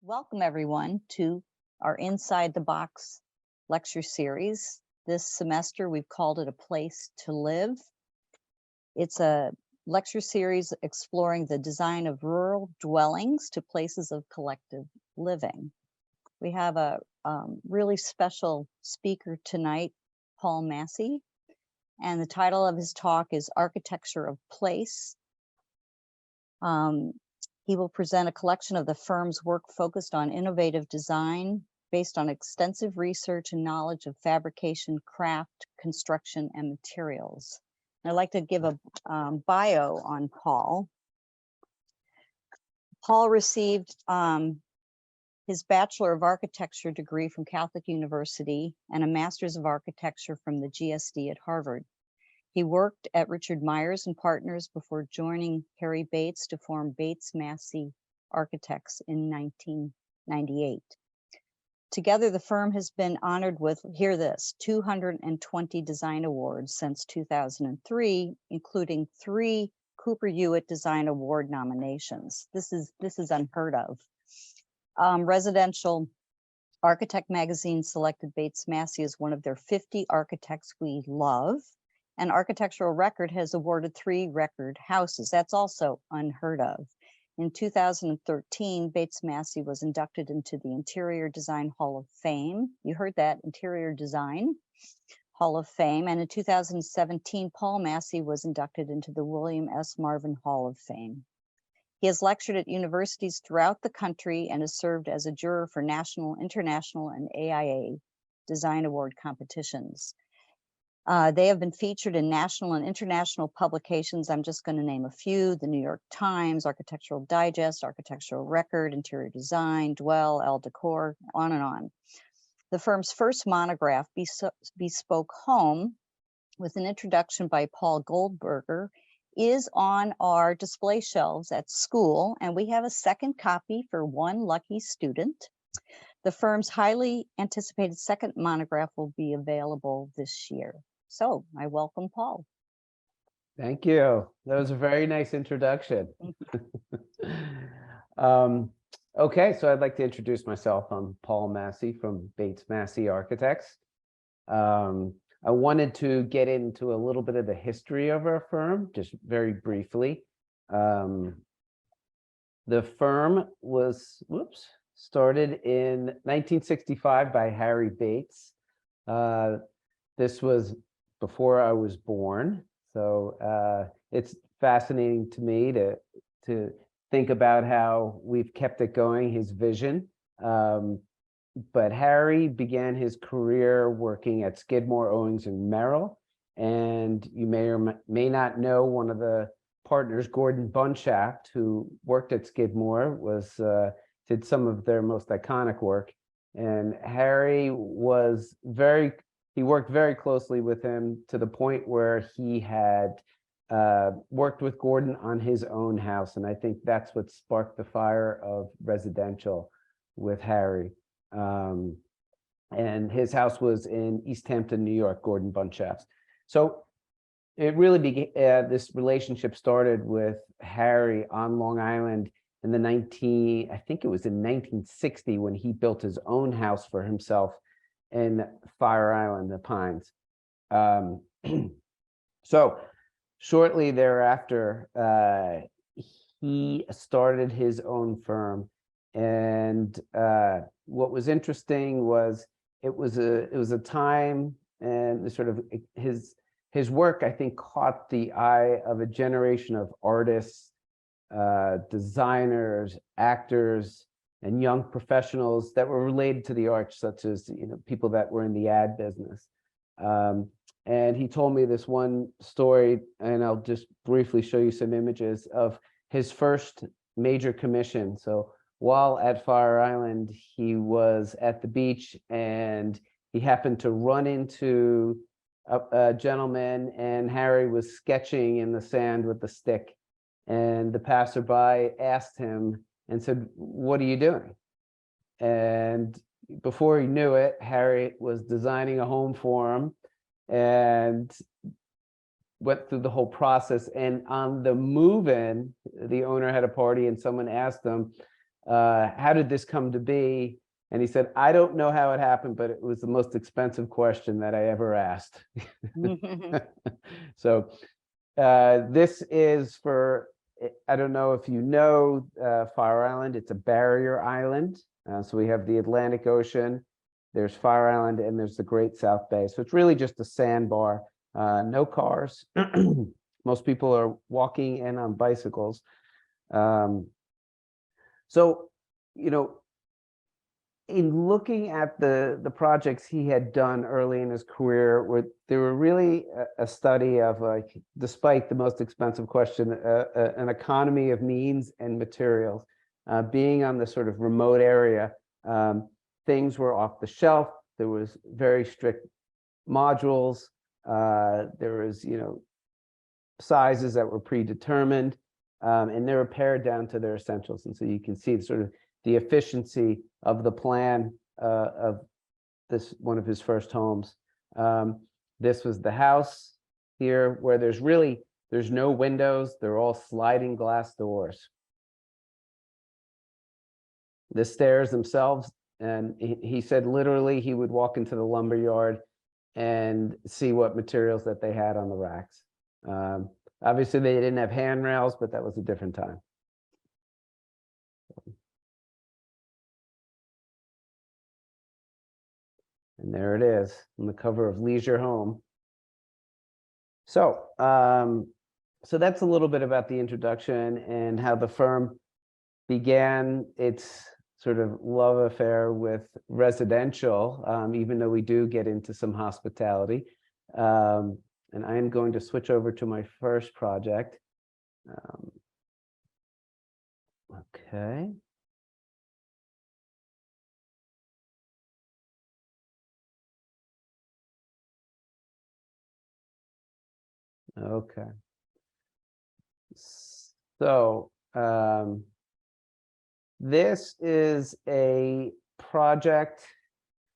Welcome everyone to our Inside the Box lecture series. This semester we've called it A Place to Live. It's a lecture series exploring the design of rural dwellings to places of collective living. We have a really special speaker tonight, Paul Masi, and the title of his talk is Architecture of Place. He will present a collection of the firm's work focused on innovative design based on extensive research and knowledge of fabrication, craft, construction, and materials. I'd like to give a bio on Paul. Paul received his Bachelor of Architecture degree from Catholic University and a Master's of Architecture from the GSD at Harvard. He worked at Richard Myers and Partners before joining Harry Bates to form Bates Masi Architects in 1998. Together, the firm has been honored with, hear this, 220 design awards since 2003, including 3 Cooper Hewitt Design Award nominations. This is unheard of. Residential Architect magazine selected Bates Masi as one of their 50 architects we love. And Architectural Record has awarded 3 record houses. That's also unheard of. In 2013, Bates Masi was inducted into the Interior Design Hall of Fame. You heard that, Interior Design Hall of Fame. And in 2017, Paul Masi was inducted into the William S. Marvin Hall of Fame. He has lectured at universities throughout the country and has served as a juror for national, international, and AIA Design Award competitions. They have been featured in national and international publications. I'm just going to name a few: the New York Times, Architectural Digest, Architectural Record, Interior Design, Dwell, Elle Decor, on and on. The firm's first monograph, Bespoke Home, with an introduction by Paul Goldberger, is on our display shelves at school, and we have a second copy for one lucky student. The firm's highly anticipated second monograph will be available this year. So I welcome Paul. Thank you. That was a very nice introduction. Okay, so I'd like to introduce myself. I'm Paul Masi from Bates Masi Architects. I wanted to get into a little bit of the history of our firm, just very briefly. The firm was, started in 1965 by Harry Bates. This was before I was born, so it's fascinating to me to think about how we've kept it going, his vision. But Harry began his career working at Skidmore, Owings and Merrill, and you may or may not know one of the partners, Gordon Bunshaft, who worked at Skidmore, did some of their most iconic work. And Harry he worked very closely with him to the point where he had worked with Gordon on his own house. And I think that's what sparked the fire of residential with Harry. And his house was in East Hampton, New York, Gordon Bunshaft's. So it really began, this relationship started with Harry on Long Island in I think it was in 1960, when he built his own house for himself in Fire Island, the Pines. So shortly thereafter, he started his own firm. And what was interesting was it was a time, and the sort of his work, I think, caught the eye of a generation of artists, designers, actors, and young professionals that were related to the arts, such as people that were in the ad business. And he told me this one story, and I'll just briefly show you some images of his first major commission. So while at Fire Island, he was at the beach, and he happened to run into a gentleman, and Harry was sketching in the sand with a stick. And the passerby asked him and said, "What are you doing?" And before he knew it, Harry was designing a home for him and went through the whole process. And on the move-in, the owner had a party, and someone asked him, How did this come to be? And he said, I don't know how it happened, but it was the most expensive question that I ever asked. So this is for, I don't know if you know Fire Island, it's a barrier island. So we have the Atlantic Ocean, there's Fire Island, and there's the Great South Bay. So it's really just a sandbar, no cars. Most people are walking and on bicycles. So, you know, in looking at the projects he had done early in his career, where they were really a study of, like, despite the most expensive question, an economy of means and materials. Being on the sort of remote area, things were off the shelf. There was very strict modules. There was, you know, sizes that were predetermined, and they were pared down to their essentials. And so you can see sort of the efficiency of the plan of this, one of his first homes. This was the house here, where there's no windows. They're all sliding glass doors. The stairs themselves, and he said literally he would walk into the lumber yard and see what materials that they had on the racks. Obviously they didn't have handrails, but that was a different time. And there it is on the cover of Leisure Home. So, so that's a little bit about the introduction and how the firm began its sort of love affair with residential, even though we do get into some hospitality. And I am going to switch over to my first project. Okay. Okay. So this is a project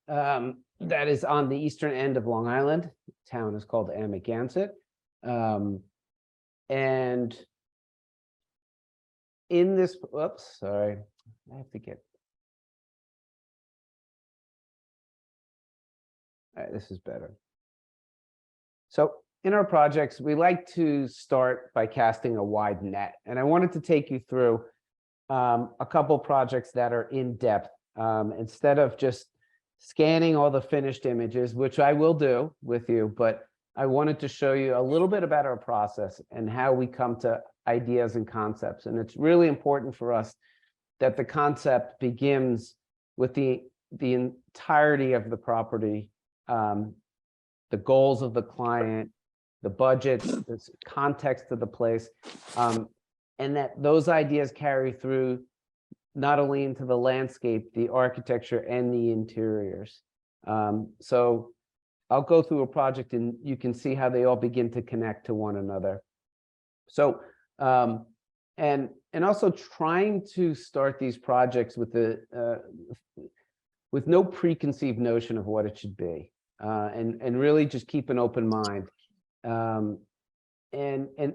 that is on the eastern end of Long Island. The town is called Amagansett. And in this, oops, sorry, I have to get. All right, this is better. So in our projects, we like to start by casting a wide net. And I wanted to take you through a couple projects that are in depth, instead of just scanning all the finished images, which I will do with you, but I wanted to show you a little bit about our process and how we come to ideas and concepts. And it's really important for us that the concept begins with the entirety of the property, the goals of the client, the budgets, the context of the place, and that those ideas carry through not only into the landscape, the architecture, and the interiors. So I'll go through a project and you can see how they all begin to connect to one another. So, and also trying to start these projects with with no preconceived notion of what it should be, and really just keep an open mind. And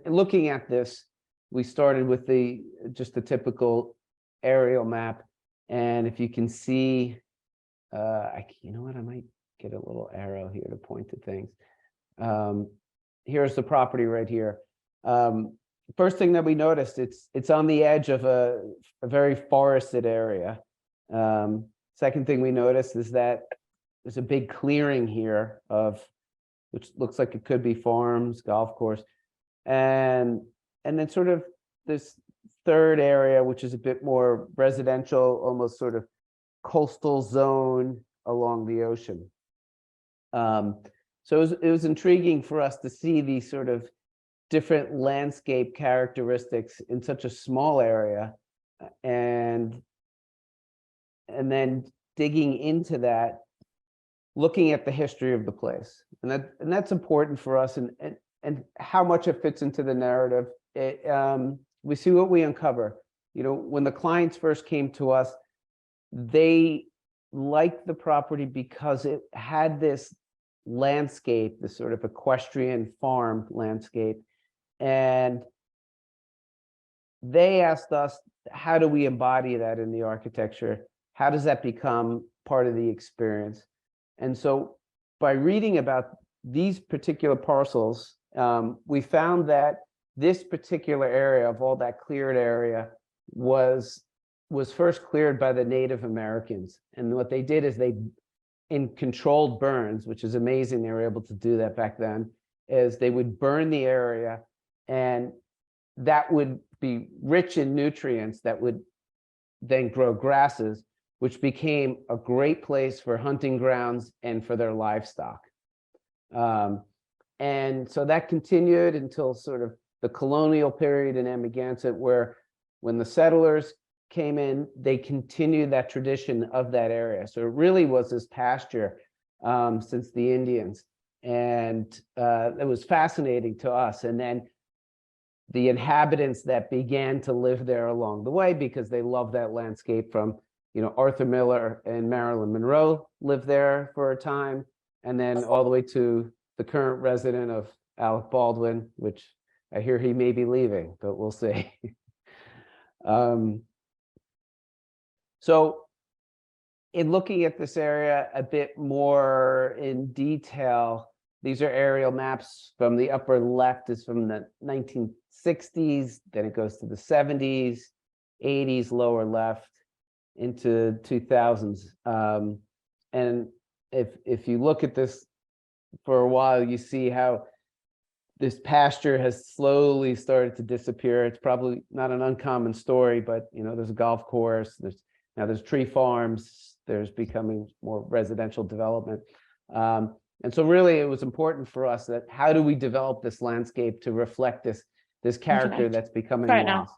looking at this, we started with just the typical aerial map. And if you can see, you know what, I might get a little arrow here to point to things. Here's the property right here. First thing that we noticed, it's on the edge of a very forested area. Second thing we noticed is that there's a big clearing here which looks like it could be farms, golf course, and then sort of this third area, which is a bit more residential, almost sort of coastal zone along the ocean. So it was intriguing for us to see these sort of different landscape characteristics in such a small area, and then digging into that, looking at the history of the place, and that's important for us, and how much it fits into the narrative. We see what we uncover. You know, when the clients first came to us, they liked the property because it had this landscape, this sort of equestrian farm landscape, and they asked us, how do we embody that in the architecture? How does that become part of the experience? And so by reading about these particular parcels, we found that this particular area of all that cleared area was first cleared by the Native Americans. And what they did is they, in controlled burns, which is amazing, they were able to do that back then, is they would burn the area, and that would be rich in nutrients that would then grow grasses, which became a great place for hunting grounds and for their livestock. And so that continued until sort of the colonial period in Amagansett, where when the settlers came in, they continued that tradition of that area. So it really was this pasture since the Indians. And it was fascinating to us. And then the inhabitants that began to live there along the way, because they loved that landscape, from, you know, Arthur Miller and Marilyn Monroe lived there for a time, and then all the way to the current resident of Alec Baldwin, which I hear he may be leaving, but we'll see. So in looking at this area a bit more in detail, these are aerial maps. From the upper left is from the 1960s, then it goes to the 70s, 80s, lower left, into 2000s. And if you look at this for a while, you see how this pasture has slowly started to disappear. It's probably not an uncommon story, but, you know, there's a golf course, there's tree farms, there's becoming more residential development. And so really it was important for us that, how do we develop this landscape to reflect this character that's becoming lost?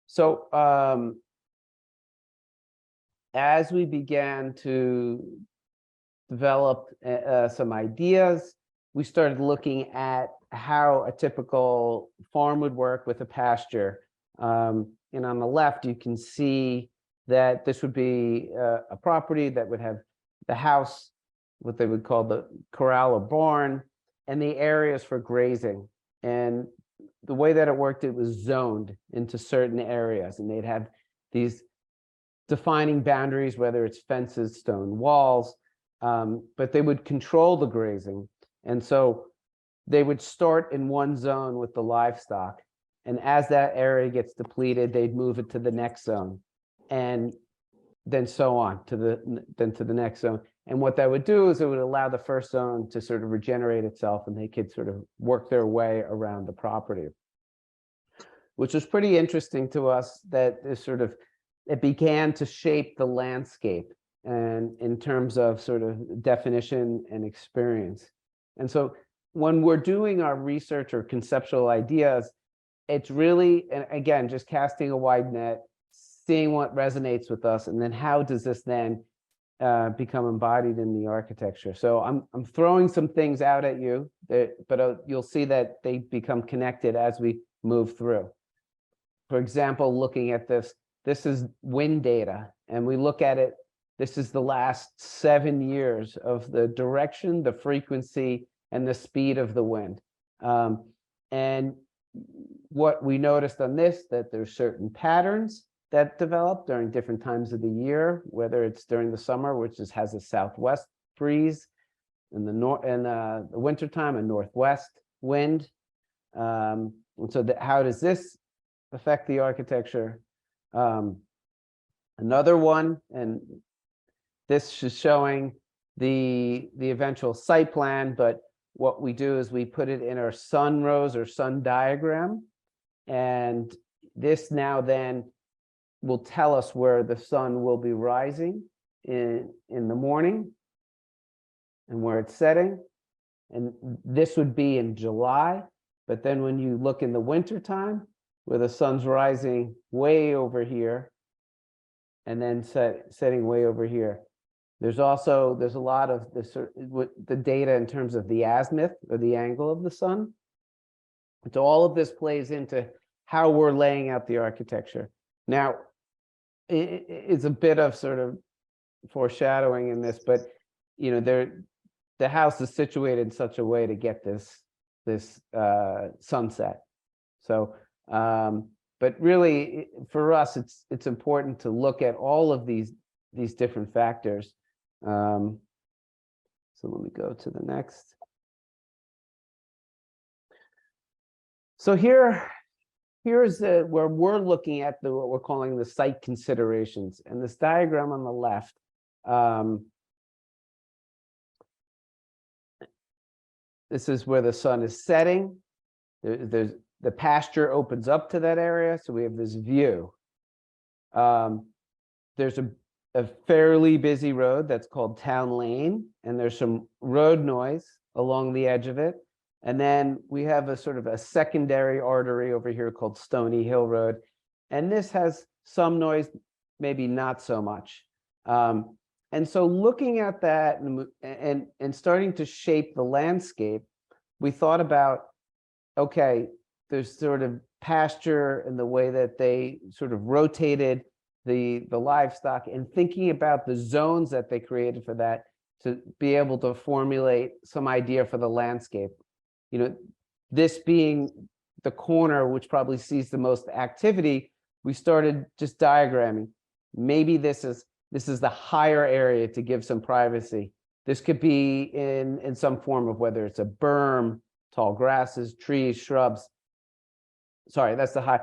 So as we began to develop some ideas, we started looking at how a typical farm would work with a pasture. And on the left, you can see that this would be a property that would have the house, what they would call the corral or barn, and the areas for grazing. And the way that it worked, it was zoned into certain areas, and they'd have these defining boundaries, whether it's fences, stone walls, but they would control the grazing. And so they would start in one zone with the livestock, and as that area gets depleted, they'd move it to the next zone, and then so on to the next zone. And what that would do is it would allow the first zone to sort of regenerate itself, and they could sort of work their way around the property, which was pretty interesting to us. That this sort of, it began to shape the landscape, and in terms of sort of definition and experience. And so when we're doing our research or conceptual ideas, it's really, and again, just casting a wide net, seeing what resonates with us, and then how does this then become embodied in the architecture. So I'm throwing some things out at you, but you'll see that they become connected as we move through. For example, looking at this is wind data, and we look at it, this is the last 7 years of the direction, the frequency, and the speed of the wind. And what we noticed on this, that there's certain patterns that develop during different times of the year, whether it's during the summer, which has a southwest breeze, in the wintertime, a northwest wind. And so how does this affect the architecture? Another one, and this is showing the eventual site plan, but what we do is we put it in our sun rose or sun diagram, and this now then will tell us where the sun will be rising in the morning and where it's setting. And this would be in July, but then when you look in the winter time, where the sun's rising way over here and then setting way over here. There's a lot of the data in terms of the azimuth, or the angle of the sun. So all of this plays into how we're laying out the architecture. Now, it's a bit of sort of foreshadowing in this, but, you know, the house is situated in such a way to get this this sunset. So, but really, for us, it's important to look at all of these different factors. So let me go to the next. So here's where we're looking at what we're calling the site considerations. And this diagram on the left, this is where the sun is setting. There's the pasture opens up to that area, so we have this view. There's a fairly busy road that's called Town Lane, and there's some road noise along the edge of it. And then we have a sort of a secondary artery over here called Stony Hill Road. And this has some noise, maybe not so much. And so looking at that and starting to shape the landscape, we thought about, okay, there's sort of pasture and the way that they sort of rotated the livestock, and thinking about the zones that they created for that to be able to formulate some idea for the landscape. You know, this being the corner which probably sees the most activity, we started just diagramming. Maybe this is the higher area to give some privacy. This could be in some form of whether it's a berm, tall grasses, trees, shrubs. Sorry, that's the high.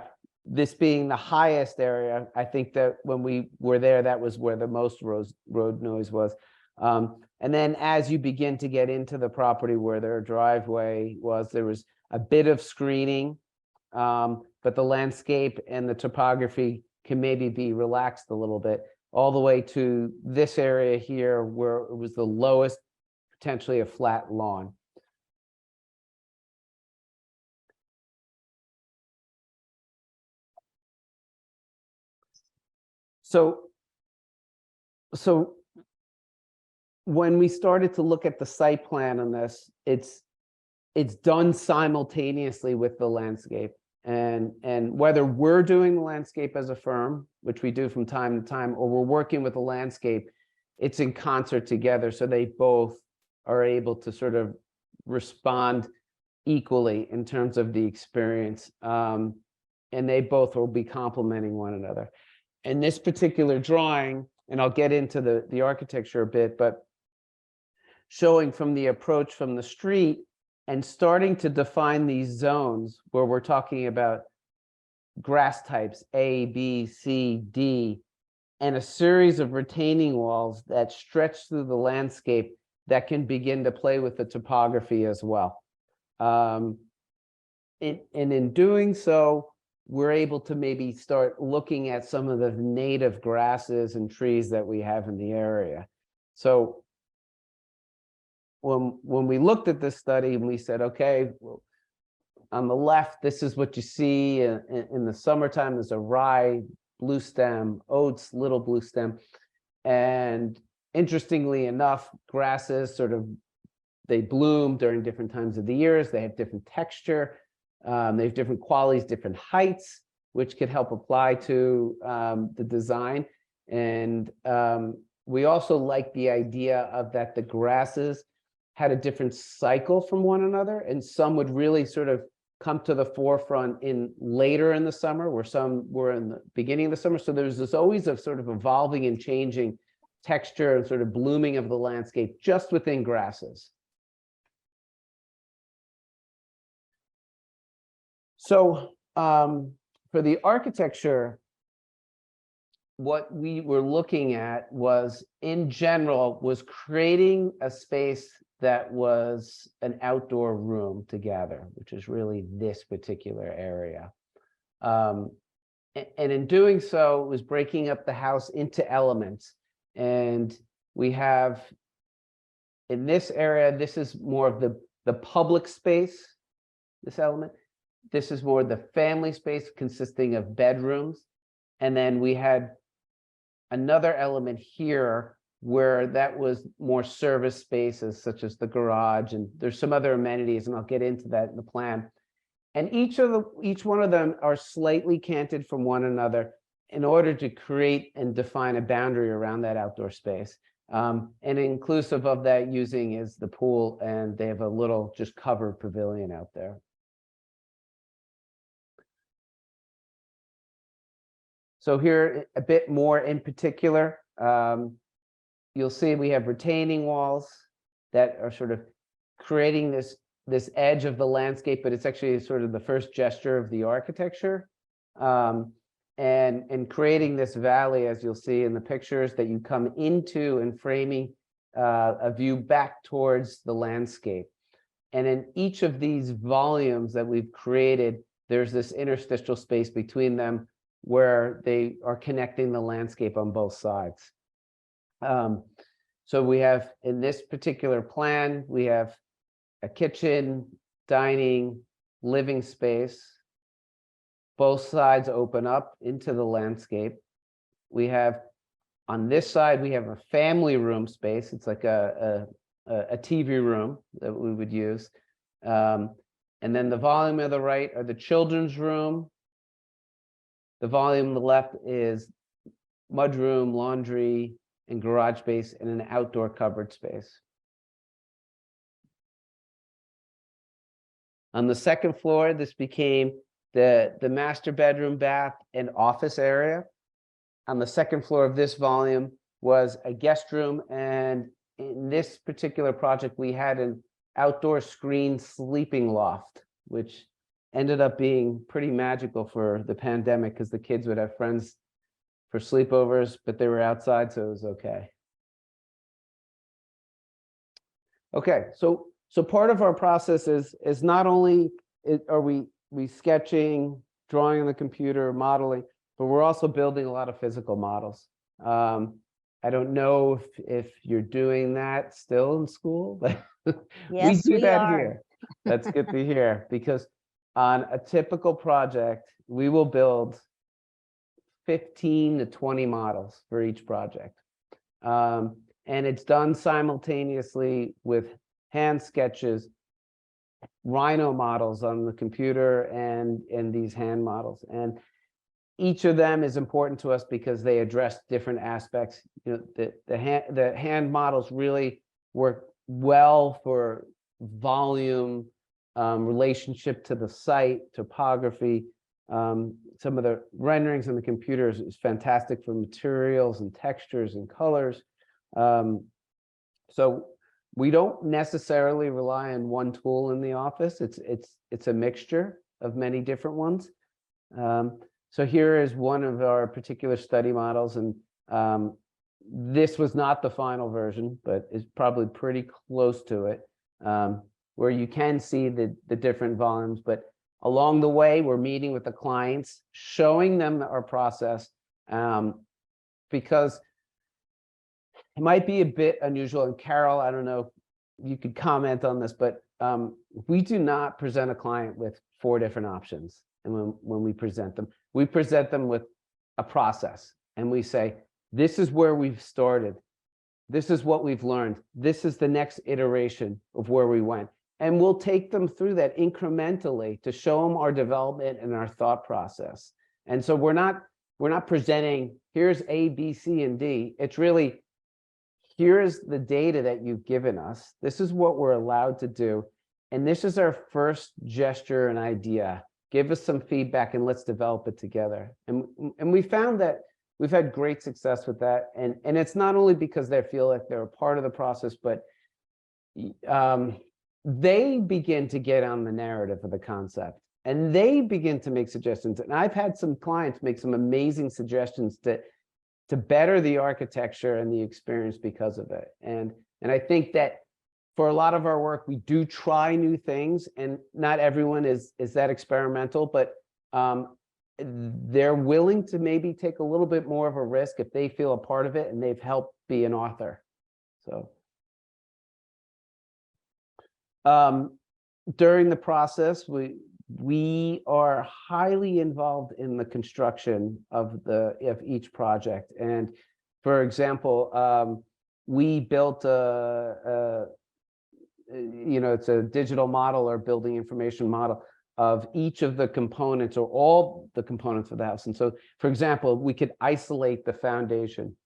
This being the highest area, I think that when we were there, that was where the most road noise was. And then as you begin to get into the property where their driveway was, there was a bit of screening, but the landscape and the topography can maybe be relaxed a little bit, all the way to this area here where it was the lowest, potentially a flat lawn. So when we started to look at the site plan on this, it's done simultaneously with the landscape. And whether we're doing the landscape as a firm, which we do from time to time, or we're working with the landscape, it's in concert together. So they both are able to sort of respond equally in terms of the experience. And they both will be complementing one another. In this particular drawing, and I'll get into the architecture a bit, but showing from the approach from the street and starting to define these zones where we're talking about grass types A, B, C, D, and a series of retaining walls that stretch through the landscape that can begin to play with the topography as well. And in doing so, we're able to maybe start looking at some of the native grasses and trees that we have in the area. So when we looked at this study and we said, okay, well, on the left, this is what you see in the summertime. There's a rye, blue stem, oats, little blue stem. And interestingly enough, grasses they bloom during different times of the years. They have different texture. They have different qualities, different heights, which could help apply to the design. And we also like the idea of that the grasses had a different cycle from one another, and some would really sort of come to the forefront later in the summer, where some were in the beginning of the summer. So there's this always a sort of evolving and changing texture and sort of blooming of the landscape just within grasses. So for the architecture, what we were looking at was, in general, was creating a space that was an outdoor room to gather, which is really this particular area. And in doing so, it was breaking up the house into elements. And we have, in this area, this is more of the public space, this element. This is more the family space consisting of bedrooms. And then we had another element here where that was more service spaces, such as the garage, and there's some other amenities, and I'll get into that in the plan. And each one of them are slightly canted from one another in order to create and define a boundary around that outdoor space. And inclusive of that using is the pool, and they have a little just covered pavilion out there. So here a bit more in particular, you'll see we have retaining walls that are sort of creating this edge of the landscape, but it's actually sort of the first gesture of the architecture. And creating this valley, as you'll see in the pictures, that you come into and framing a view back towards the landscape. And in each of these volumes that we've created, there's this interstitial space between them where they are connecting the landscape on both sides. So we have, in this particular plan, we have a kitchen, dining, living space. Both sides open up into the landscape. We have, on this side, we have a family room space. It's like a TV room that we would use. And then the volume of the right are the children's room. The volume on the left is mudroom, laundry, and garage space, and an outdoor covered space. On the second floor, this became the master bedroom, bath, and office area. On the second floor of this volume was a guest room, and in this particular project, we had an outdoor screen sleeping loft, which ended up being pretty magical for the pandemic because the kids would have friends for sleepovers, but they were outside, so it was okay. Okay, so part of our process is not only are we sketching, drawing on the computer, modeling, but we're also building a lot of physical models. I don't know if you're doing that still in school, but Yes, we do that are. here. That's good to hear, because on a typical project, we will build 15 to 20 models for each project. And it's done simultaneously with hand sketches, Rhino models on the computer, and these hand models. And each of them is important to us because they address different aspects. You know, the hand models really work well for volume, relationship to the site, topography. Some of the renderings on the computers is fantastic for materials and textures and colors. So we don't necessarily rely on one tool in the office. It's a mixture of many different ones. So here is one of our particular study models, and this was not the final version, but is probably pretty close to it, where you can see the different volumes. But along the way, we're meeting with the clients, showing them our process, because it might be a bit unusual. And Carol, I don't know if you could comment on this, but we do not present a client with 4 different options. And when we present them with a process, and we say, this is where we've started. This is what we've learned. This is the next iteration of where we went. And we'll take them through that incrementally to show them our development and our thought process. And so we're not presenting, here's A, B, C, and D. It's really, here's the data that you've given us. This is what we're allowed to do. And this is our first gesture and idea. Give us some feedback and let's develop it together. And we found that we've had great success with that. And it's not only because they feel like they're a part of the process, but they begin to get on the narrative of the concept, and they begin to make suggestions. And I've had some clients make some amazing suggestions to better the architecture and the experience because of it. And I think that for a lot of our work, we do try new things, and not everyone is that experimental, but they're willing to maybe take a little bit more of a risk if they feel a part of it and they've helped be an author. So during the process, we are highly involved in the construction of each project. And for example, we built it's a digital model or building information model of each of the components, or all the components of the house. And so, for example, we could isolate the foundation.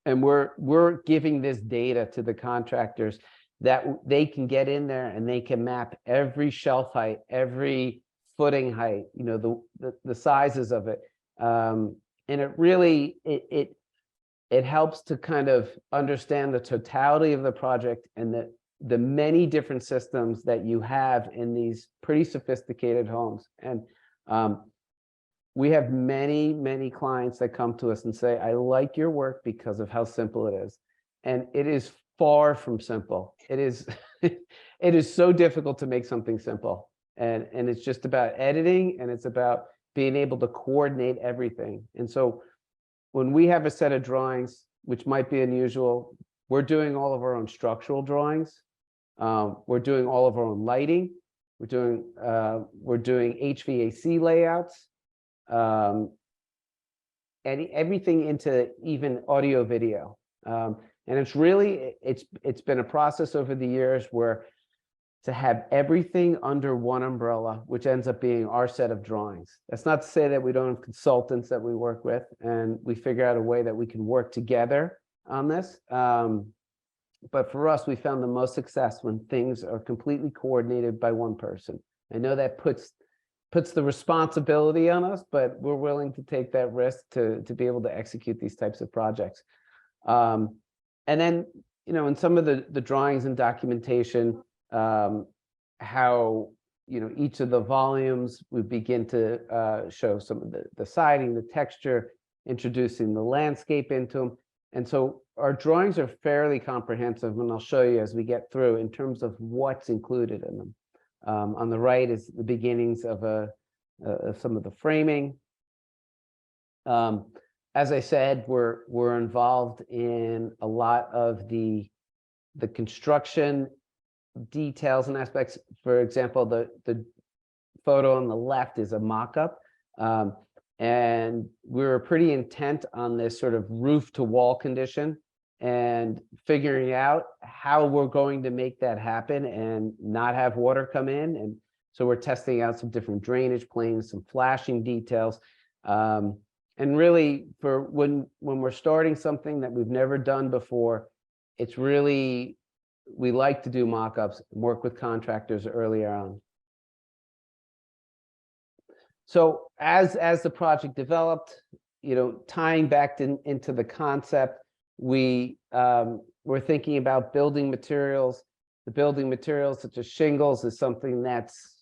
And we're giving this data to the contractors that they can get in there and they can map every shelf height, every footing height, you know, the sizes of it. And it really, it helps to kind of understand the totality of the project and the many different systems that you have in these pretty sophisticated homes. And we have many clients that come to us and say, I like your work because of how simple it is. And it is far from simple. It is, it is so difficult to make something simple. And it's just about editing, and it's about being able to coordinate everything. And so when we have a set of drawings, which might be unusual, we're doing all of our own structural drawings. We're doing all of our own lighting. We're doing HVAC layouts. And everything into even audio video. And it's really, it's been a process over the years where to have everything under one umbrella, which ends up being our set of drawings. That's not to say that we don't have consultants that we work with, and we figure out a way that we can work together on this. But for us, we found the most success when things are completely coordinated by one person. I know that puts the responsibility on us, but we're willing to take that risk to be able to execute these types of projects. And then, you know, in some of the drawings and documentation, how, you know, each of the volumes, we begin to show some of the siding, the texture, introducing the landscape into them. And so our drawings are fairly comprehensive, and I'll show you as we get through in terms of what's included in them. On the right is the beginnings of some of the framing. As I said, we're involved in a lot of the construction details and aspects. For example, the photo on the left is a mock-up, and we were pretty intent on this sort of roof to wall condition and figuring out how we're going to make that happen and not have water come in. And so we're testing out some different drainage planes, some flashing details. And really, for when we're starting something that we've never done before, it's really, we like to do mock-ups, work with contractors earlier on. So as the project developed, you know, tying back into the concept, we were thinking about building materials. The building materials such as shingles is something that's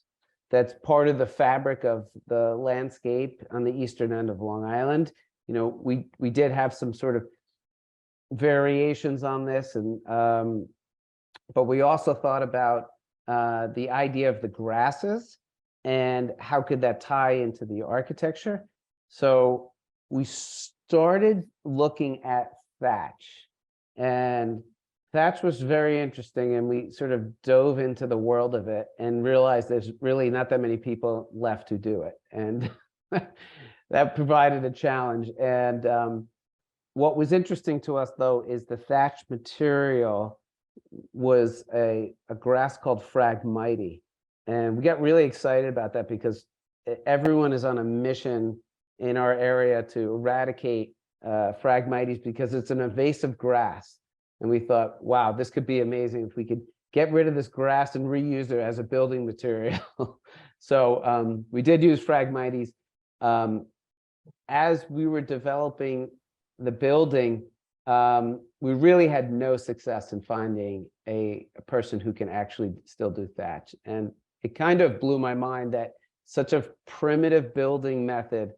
part of the fabric of the landscape on the eastern end of Long Island. You know, we did have some sort of variations on this, and but we also thought about the idea of the grasses and how could that tie into the architecture. So we started looking at thatch, and thatch was very interesting, and we sort of dove into the world of it and realized there's really not that many people left who do it, and that provided a challenge. And what was interesting to us, though, is the thatch material was a grass called Phragmites, and we got really excited about that because everyone is on a mission in our area to eradicate Phragmites because it's an invasive grass. And we thought, wow, this could be amazing if we could get rid of this grass and reuse it as a building material. So we did use Phragmites. As we were developing the building, we really had no success in finding a person who can actually still do thatch. And it kind of blew my mind that such a primitive building method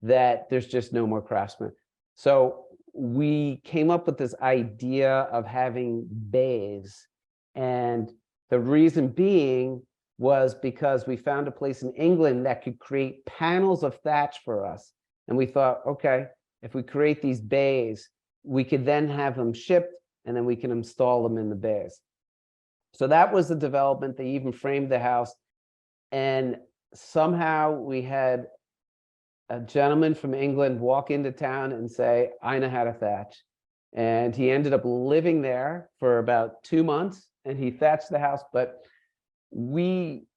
that there's just no more craftsmen. So we came up with this idea of having bays. And the reason being was because we found a place in England that could create panels of thatch for us. And we thought, okay, if we create these bays, we could then have them shipped, and then we can install them in the bays. So that was the development. They even framed the house. And somehow we had a gentleman from England walk into town and say, I know how to thatch. And he ended up living there for about 2 months, and he thatched the house. But we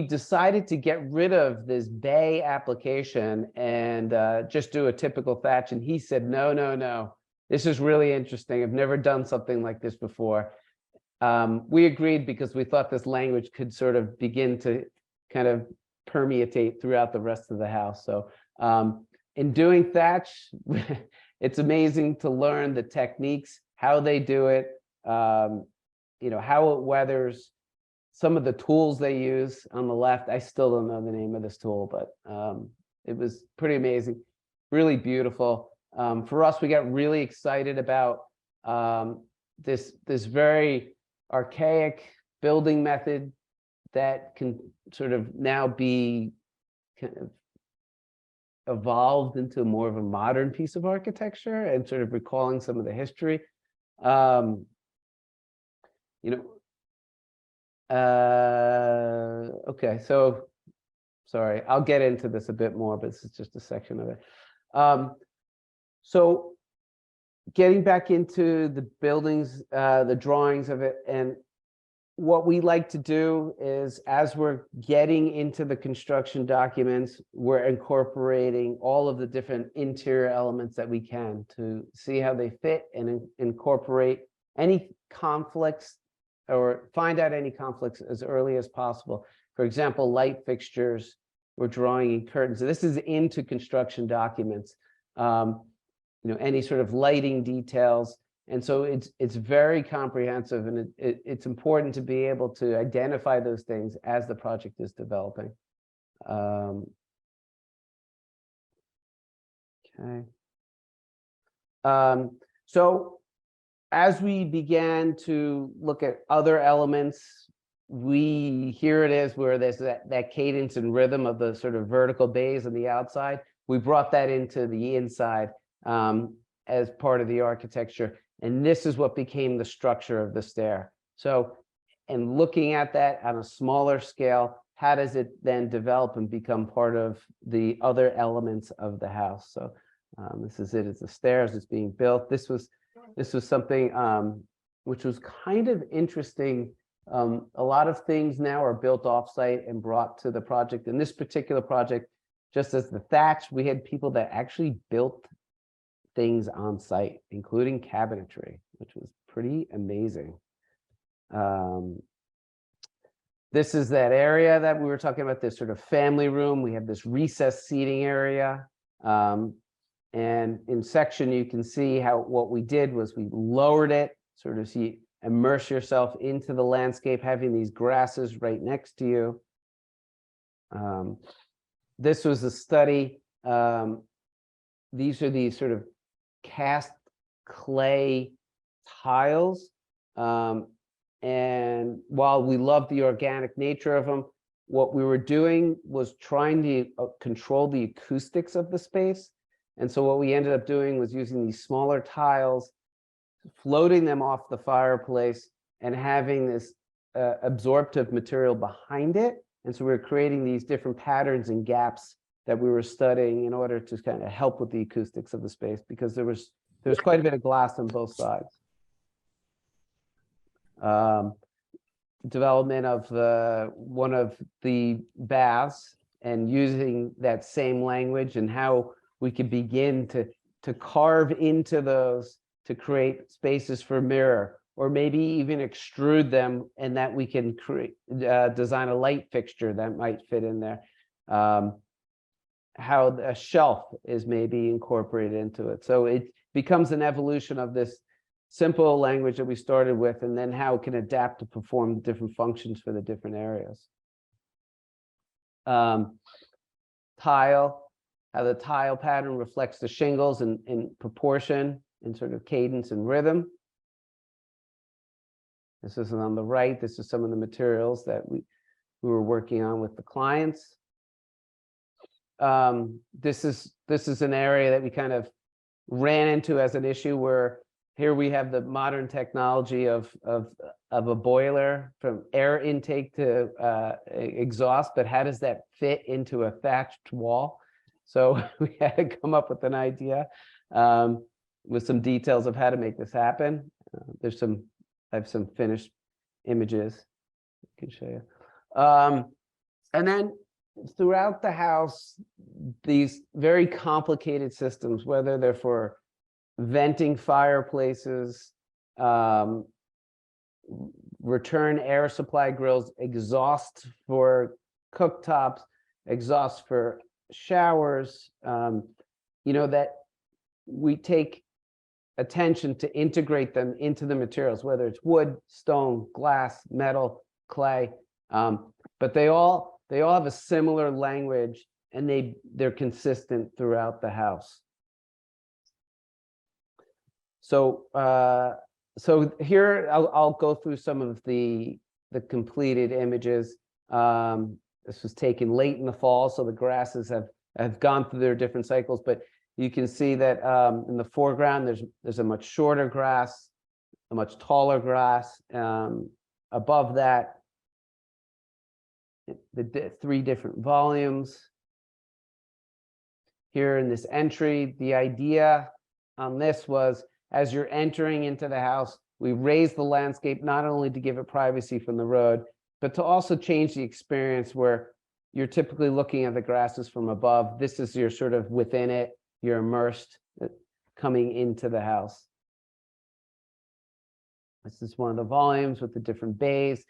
decided to get rid of this bay application and just do a typical thatch. And he said, no, this is really interesting. I've never done something like this before. We agreed because we thought this language could sort of begin to kind of permeate throughout the rest of the house. So in doing thatch, it's amazing to learn the techniques, how they do it, you know, how it weathers, some of the tools they use on the left. I still don't know the name of this tool, but it was pretty amazing, really beautiful. For us, we got really excited about this very archaic building method that can sort of now be kind of evolved into more of a modern piece of architecture and sort of recalling some of the history. You know, okay, so sorry, I'll get into this a bit more, but this is just a section of it. So getting back into the buildings, the drawings of it, and what we like to do is, as we're getting into the construction documents, we're incorporating all of the different interior elements that we can to see how they fit and incorporate any conflicts or find out any conflicts as early as possible. For example, light fixtures, we're drawing in curtains. This is into construction documents. You know, any sort of lighting details. And so it's very comprehensive, and it's important to be able to identify those things as the project is developing. Okay. So as we began to look at other elements, here it is where there's that cadence and rhythm of the sort of vertical bays on the outside. We brought that into the inside as part of the architecture. And this is what became the structure of the stair. So, and looking at that on a smaller scale, how does it then develop and become part of the other elements of the house? So this is it, it's the stairs, it's being built. This was something which was kind of interesting. A lot of things now are built offsite and brought to the project. In this particular project, just as the thatch, we had people that actually built things on site, including cabinetry, which was pretty amazing. This is that area that we were talking about, this sort of family room. We have this recessed seating area. And in section, you can see how what we did was we lowered it, sort of so you immerse yourself into the landscape, having these grasses right next to you. This was a study. These are these sort of cast clay tiles. And while we love the organic nature of them, what we were doing was trying to control the acoustics of the space. And so what we ended up doing was using these smaller tiles, floating them off the fireplace, and having this absorptive material behind it. And so we were creating these different patterns and gaps that we were studying in order to kind of help with the acoustics of the space, because there was quite a bit of glass on both sides. Development of one of the baths, and using that same language and how we could begin to carve into those to create spaces for mirror, or maybe even extrude them, and that we can create design a light fixture that might fit in there. How a shelf is maybe incorporated into it. So it becomes an evolution of this simple language that we started with, and then how it can adapt to perform different functions for the different areas. Tile, how the tile pattern reflects the shingles in proportion, in sort of cadence and rhythm. This is on the right. This is some of the materials that we were working on with the clients. This is an area that we kind of ran into as an issue, where here we have the modern technology of a boiler from air intake to exhaust, but how does that fit into a thatched wall? So we had to come up with an idea with some details of how to make this happen. I have some finished images I can show you. And then throughout the house, these very complicated systems, whether they're for venting fireplaces, return air supply grills, exhaust for cooktops, exhaust for showers, that we take attention to integrate them into the materials, whether it's wood, stone, glass, metal, clay, but they all have a similar language, and they're consistent throughout the house. So here I'll go through some of the completed images. This was taken late in the fall, so the grasses have gone through their different cycles, but you can see that in the foreground there's a much shorter grass, a much taller grass. Above that, the three different volumes. Here in this entry, the idea on this was, as you're entering into the house, we raise the landscape not only to give it privacy from the road, but to also change the experience where you're typically looking at the grasses from above. This is you're sort of within it, you're immersed coming into the house. This is one of the volumes with the different bays,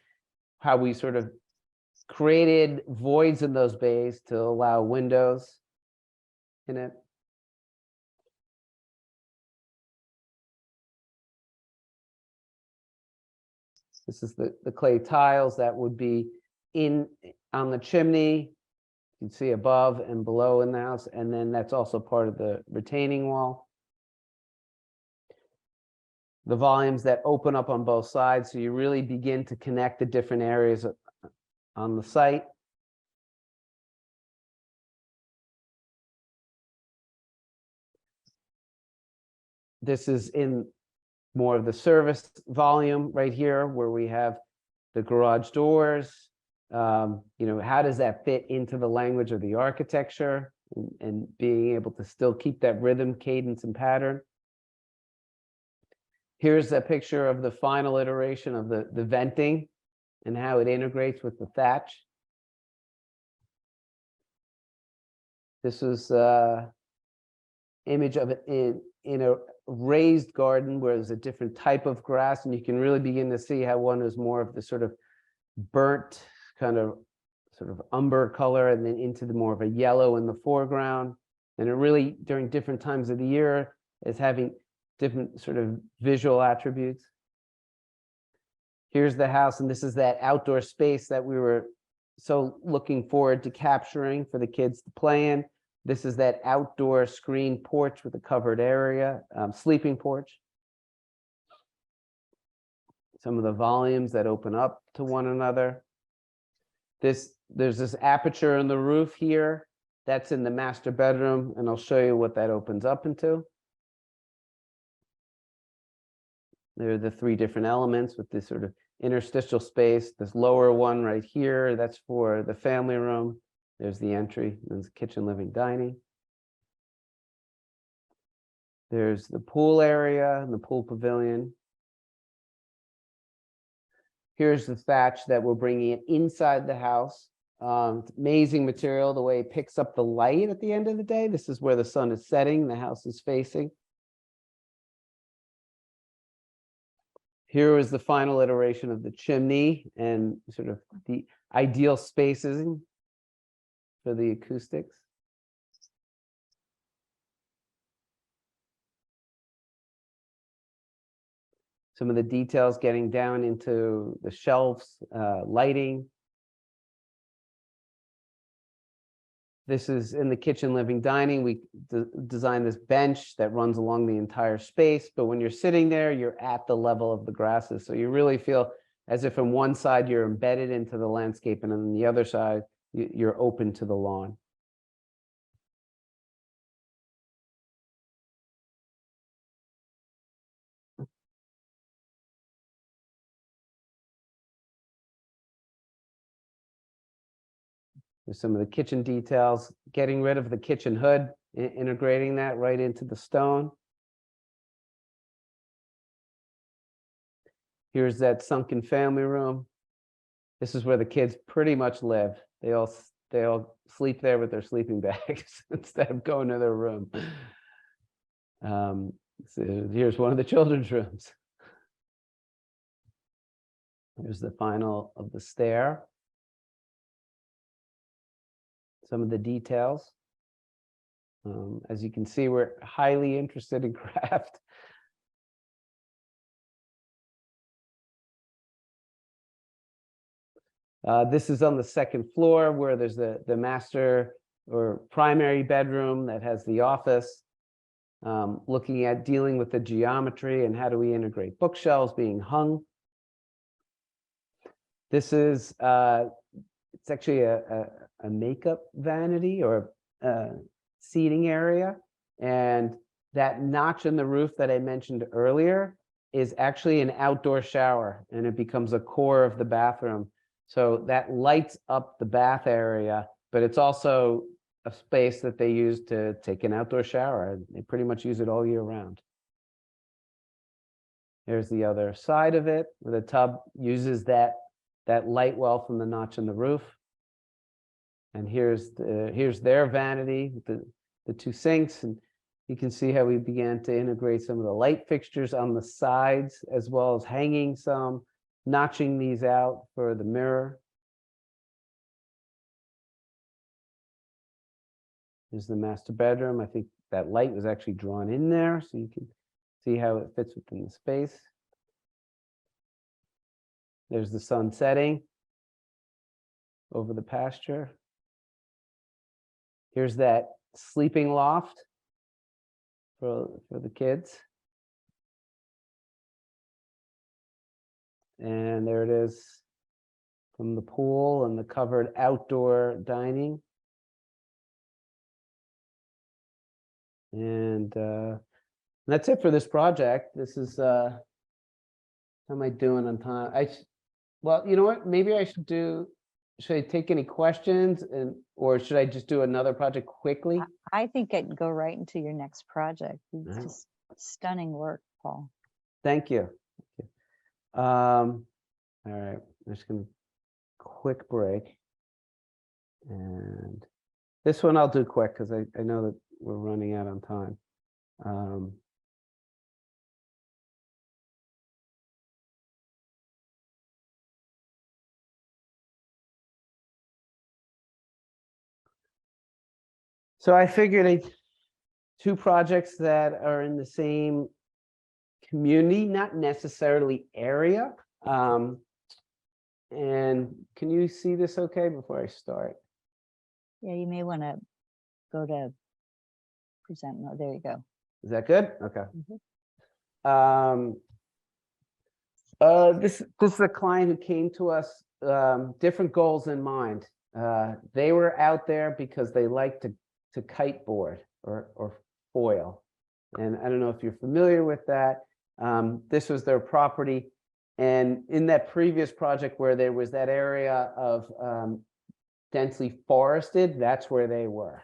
how we sort of created voids in those bays to allow windows in it. This is the clay tiles that would be on the chimney. You can see above and below in the house, and then that's also part of the retaining wall. The volumes that open up on both sides, so you really begin to connect the different areas on the site. This is in more of the service volume right here, where we have the garage doors. How does that fit into the language of the architecture, and being able to still keep that rhythm, cadence, and pattern. Here's a picture of the final iteration of the venting and how it integrates with the thatch. This is image of it in a raised garden where there's a different type of grass, and you can really begin to see how one is more of the sort of burnt kind of sort of umber color, and then into the more of a yellow in the foreground. And it really, during different times of the year, is having different sort of visual attributes. Here's the house, and this is that outdoor space that we were so looking forward to capturing for the kids to play in. This is that outdoor screen porch with a covered area, sleeping porch. Some of the volumes that open up to one another. There's this aperture in the roof here. That's in the master bedroom, and I'll show you what that opens up into. There are the three different elements with this sort of interstitial space. This lower one right here, that's for the family room. There's the entry, there's the kitchen, living, dining. There's the pool area and the pool pavilion. Here's the thatch that we're bringing it inside the house. Amazing material, the way it picks up the light at the end of the day. This is where the sun is setting, the house is facing. Here is the final iteration of the chimney and sort of the ideal spaces for the acoustics. Some of the details getting down into the shelves, lighting. This is in the kitchen, living, dining. We designed this bench that runs along the entire space, but when you're sitting there, you're at the level of the grasses. So you really feel as if on one side you're embedded into the landscape, and on the other side, you're open to the lawn. There's some of the kitchen details, getting rid of the kitchen hood, integrating that right into the stone. Here's that sunken family room. This is where the kids pretty much live. They all sleep there with their sleeping bags instead of going to their room. So here's one of the children's rooms. Here's the final of the stair. Some of the details. As you can see, we're highly interested in craft. This is on the second floor where there's the master or primary bedroom that has the office. Looking at dealing with the geometry and how do we integrate bookshelves being hung. This is it's actually a makeup vanity or seating area, and that notch in the roof that I mentioned earlier is actually an outdoor shower, and it becomes a core of the bathroom. So that lights up the bath area, but it's also a space that they use to take an outdoor shower. They pretty much use it all year round. There's the other side of it, where the tub uses that light well from the notch in the roof. And here's their vanity, the two sinks, and you can see how we began to integrate some of the light fixtures on the sides, as well as hanging some, notching these out for the mirror. Here's the master bedroom. I think that light was actually drawn in there, so you can see how it fits within the space. There's the sun setting over the pasture. Here's that sleeping loft for the kids. And there it is from the pool and the covered outdoor dining. And that's it for this project. This is, how am I doing on time? Well, you know what? Maybe I should I take any questions or should I just do another project quickly? I think I'd go right into your next project. It's Wow. just stunning work, Paul. Thank you. All right, I'm just gonna quick break. And this one I'll do quick because I know that we're running out on time. So I figured two projects that are in the same community, not necessarily area. And can you see this okay before I start? Yeah, you may want to go to present. No, there you go. Is that good? Okay. This is a client who came to us, different goals in mind. They were out there because they like to kiteboard or foil. And I don't know if you're familiar with that. This was their property. And in that previous project where there was that area of densely forested, that's where they were.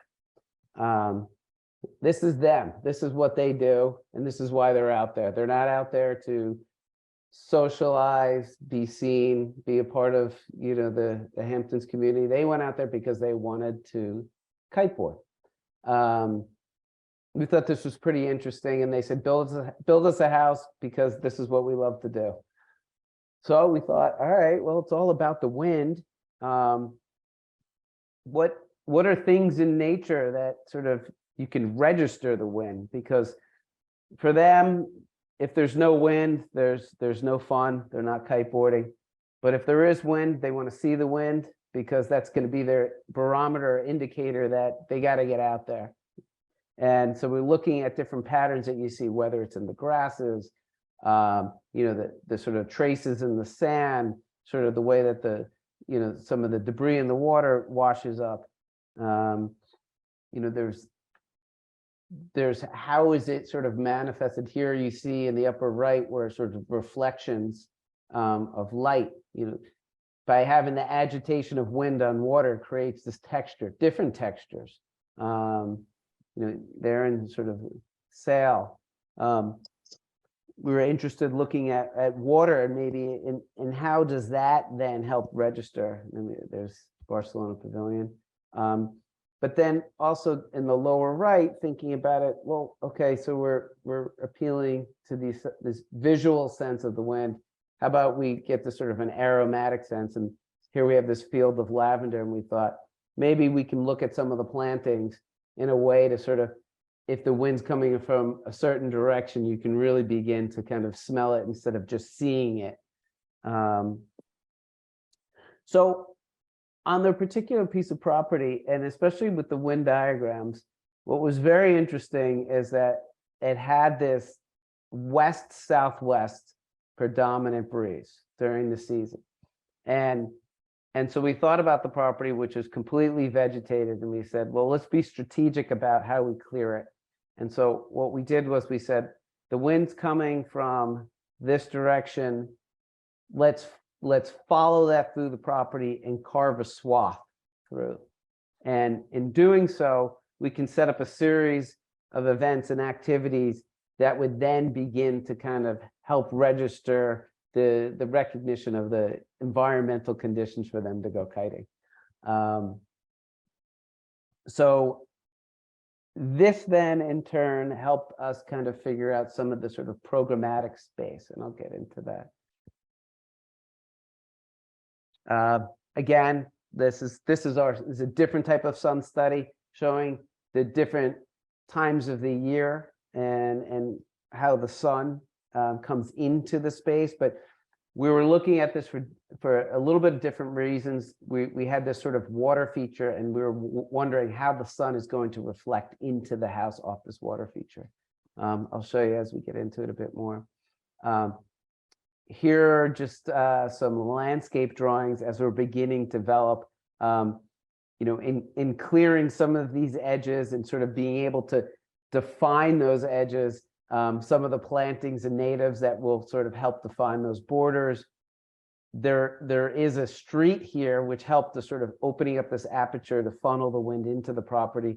This is them. This is what they do. And this is why they're out there. They're not out there to socialize, be seen, be a part of, you know, the Hamptons community. They went out there because they wanted to kiteboard. We thought this was pretty interesting, and they said, build us a house because this is what we love to do. So we thought, all right, well, it's all about the wind. What are things in nature that sort of you can register the wind? Because for them, if there's no wind, there's no fun. They're not kiteboarding. But if there is wind, they want to see the wind because that's going to be their barometer indicator that they got to get out there. And so we're looking at different patterns that you see, whether it's in the grasses, you know, the sort of traces in the sand, sort of the way that you know, some of the debris in the water washes up. You know, there's how is it sort of manifested here? You see in the upper right where sort of reflections of light, you know, by having the agitation of wind on water creates this texture, different textures. You know, they're in sort of sail. We were interested looking at water and maybe in how does that then help register? I mean, there's Barcelona Pavilion. But then also in the lower right, thinking about it, well, okay, so we're appealing to this visual sense of the wind. How about we get this sort of an aromatic sense? And here we have this field of lavender, and we thought maybe we can look at some of the plantings in a way to sort of, if the wind's coming from a certain direction, you can really begin to kind of smell it instead of just seeing it. So on their particular piece of property, and especially with the wind diagrams, what was very interesting is that it had this west-southwest predominant breeze during the season. And so we thought about the property, which is completely vegetated, and we said, well, let's be strategic about how we clear it. And so what we did was we said, the wind's coming from this direction. Let's follow that through the property and carve a swath through. And in doing so, we can set up a series of events and activities that would then begin to kind of help register the recognition of the environmental conditions for them to go kiting. So this then in turn helped us kind of figure out some of the sort of programmatic space, and I'll get into that. Again, this is a different type of sun study showing the different times of the year and how the sun comes into the space. But we were looking at this for a little bit of different reasons. We had this sort of water feature, and we were wondering how the sun is going to reflect into the house off this water feature. I'll show you as we get into it a bit more. Here are just some landscape drawings as we're beginning to develop, in clearing some of these edges and sort of being able to define those edges, some of the plantings and natives that will sort of help define those borders. There is a street here which helped to sort of opening up this aperture to funnel the wind into the property,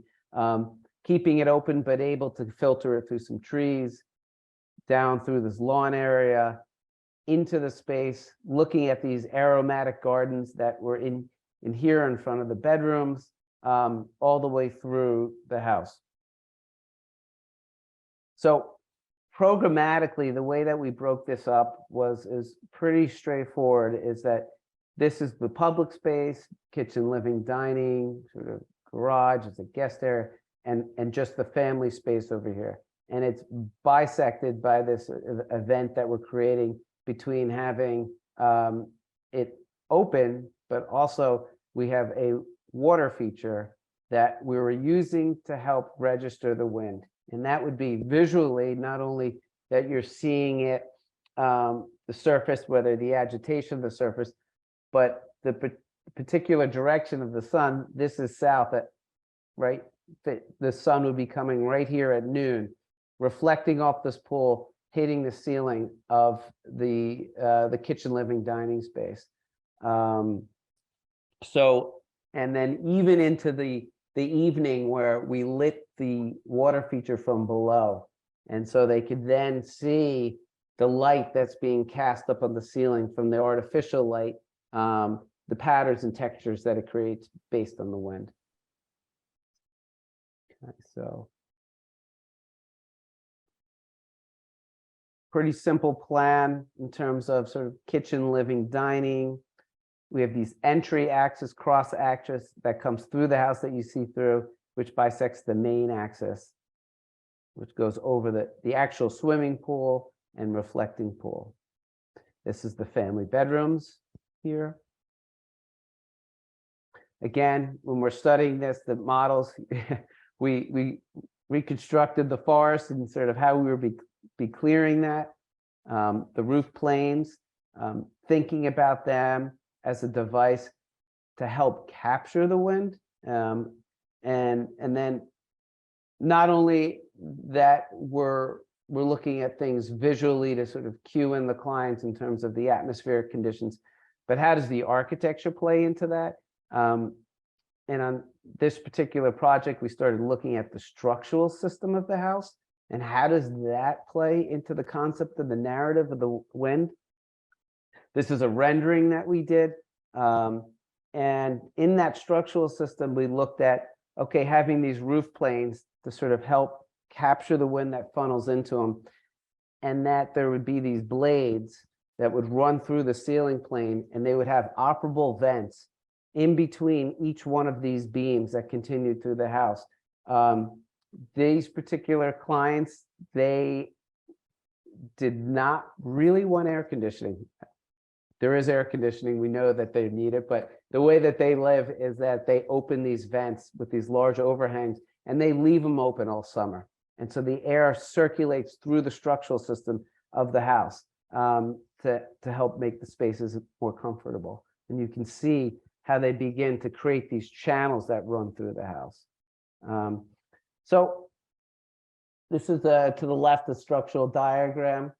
keeping it open but able to filter it through some trees, down through this lawn area, into the space, looking at these aromatic gardens that were in here in front of the bedrooms, all the way through the house. So programmatically, the way that we broke this up is pretty straightforward, is that this is the public space, kitchen, living, dining, sort of garage as a guest area, and just the family space over here. And it's bisected by this event that we're creating between having it open, but also we have a water feature that we were using to help register the wind. And that would be visually, not only that you're seeing it, the surface, whether the agitation of the surface, but the particular direction of the sun. This is south right? The sun would be coming right here at noon, reflecting off this pool, hitting the ceiling of the kitchen, living, dining space. So, and then even into the evening where we lit the water feature from below. And so they could then see the light that's being cast up on the ceiling from the artificial light, the patterns and textures that it creates based on the wind. Okay, so pretty simple plan in terms of sort of kitchen, living, dining. We have these entry axis, cross axis that comes through the house that you see through, which bisects the main axis, which goes over the actual swimming pool and reflecting pool. This is the family bedrooms here. Again, when we're studying this, the models, we reconstructed the forest and sort of how we would be clearing that. The roof planes, thinking about them as a device to help capture the wind. And then not only that, we're looking at things visually to sort of cue in the clients in terms of the atmospheric conditions, but how does the architecture play into that? And on this particular project, we started looking at the structural system of the house and how does that play into the concept of the narrative of the wind. This is a rendering that we did. And in that structural system, we looked at okay, having these roof planes to sort of help capture the wind that funnels into them, and that there would be these blades that would run through the ceiling plane, and they would have operable vents in between each one of these beams that continued through the house. These particular clients, they did not really want air conditioning. There is air conditioning, we know that they need it, but the way that they live is that they open these vents with these large overhangs and they leave them open all summer. And so the air circulates through the structural system of the house to help make the spaces more comfortable. And you can see how they begin to create these channels that run through the house. So this is to the left, the structural diagram.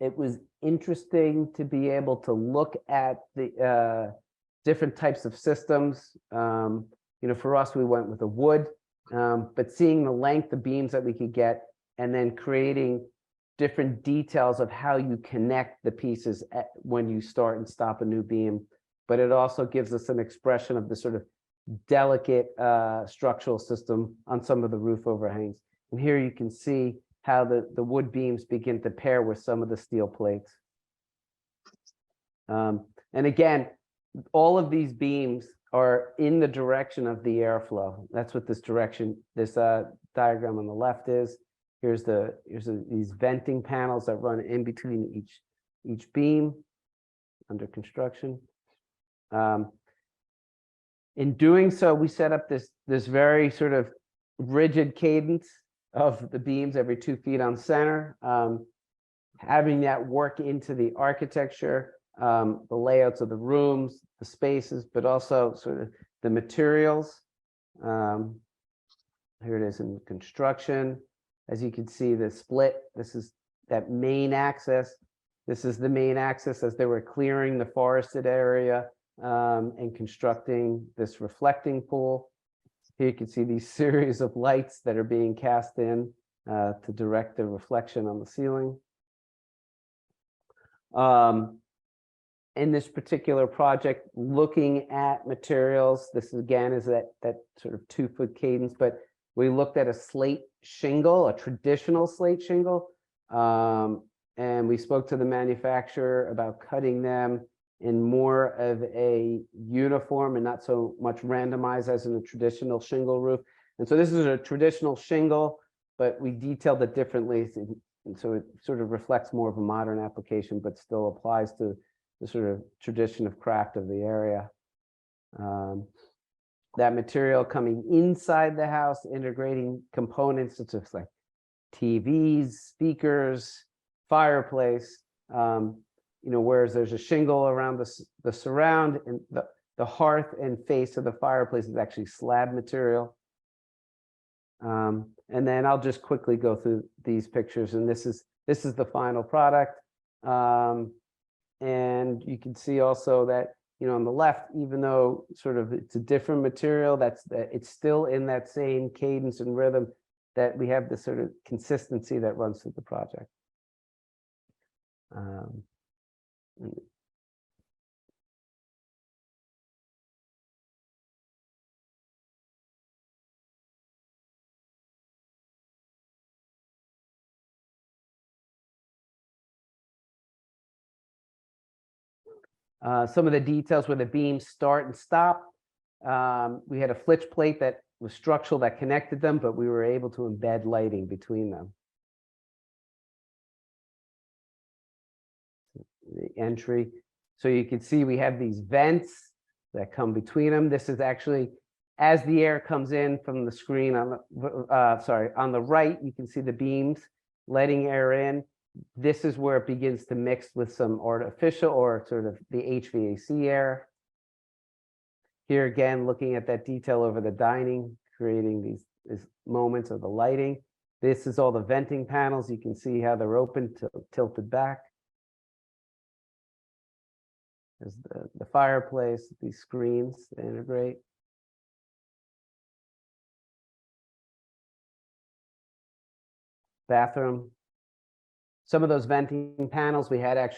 It was interesting to be able to look at the different types of systems. For us, we went with a wood, but seeing the length of beams that we could get, and then creating different details of how you connect the pieces when you start and stop a new beam. But it also gives us an expression of the sort of delicate structural system on some of the roof overhangs. And here you can see how the wood beams begin to pair with some of the steel plates. And again, all of these beams are in the direction of the airflow. That's what this direction, this diagram on the left is. Here's these venting panels that run in between each beam under construction. In doing so, we set up this very sort of rigid cadence of the beams every 2 feet on center, having that work into the architecture, the layouts of the rooms, the spaces, but also sort of the materials. Here it is in construction. As you can see, the split, this is that main axis. This is the main axis as they were clearing the forested area and constructing this reflecting pool. Here you can see these series of lights that are being cast in to direct the reflection on the ceiling. In this particular project, looking at materials, this again is that sort of 2 foot cadence, but we looked at a slate shingle, a traditional slate shingle, and we spoke to the manufacturer about cutting them in more of a uniform and not so much randomized as in a traditional shingle roof. And so this is a traditional shingle, but we detailed it differently. And so it sort of reflects more of a modern application, but still applies to the sort of tradition of craft of the area. That material coming inside the house, integrating components such as like TVs, speakers, fireplace, whereas there's a shingle around the surround, and the hearth and face of the fireplace is actually slab material. And then I'll just quickly go through these pictures, and this is the final product. And you can see also that, on the left, even though sort of it's a different material, it's still in that same cadence and rhythm, that we have this sort of consistency that runs through the project. Some of the details where the beams start and stop. We had a flitch plate that was structural that connected them, but we were able to embed lighting between them. The entry. So you can see we have these vents that come between them. This is actually as the air comes in from the screen on the right, you can see the beams letting air in. This is where it begins to mix with some artificial or sort of the HVAC air. Here again, looking at that detail over the dining, creating these moments of the lighting. This is all the venting panels. You can see how they're open, tilted back. There's the fireplace, these screens to integrate. Bathroom. Some of those venting panels whether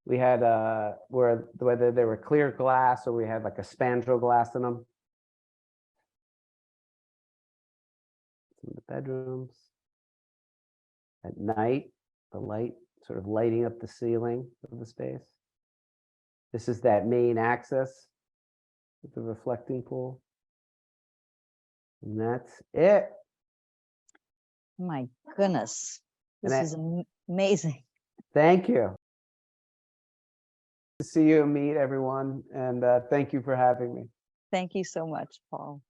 they were clear glass or we had like a spandrel glass in them. Some of the bedrooms. At night, the light sort of lighting up the ceiling of the space. This is that main access with the reflecting pool. And that's it. My goodness, And this is amazing. Thank you. To see you and meet everyone, and thank you for having me. Thank you so much, Paul.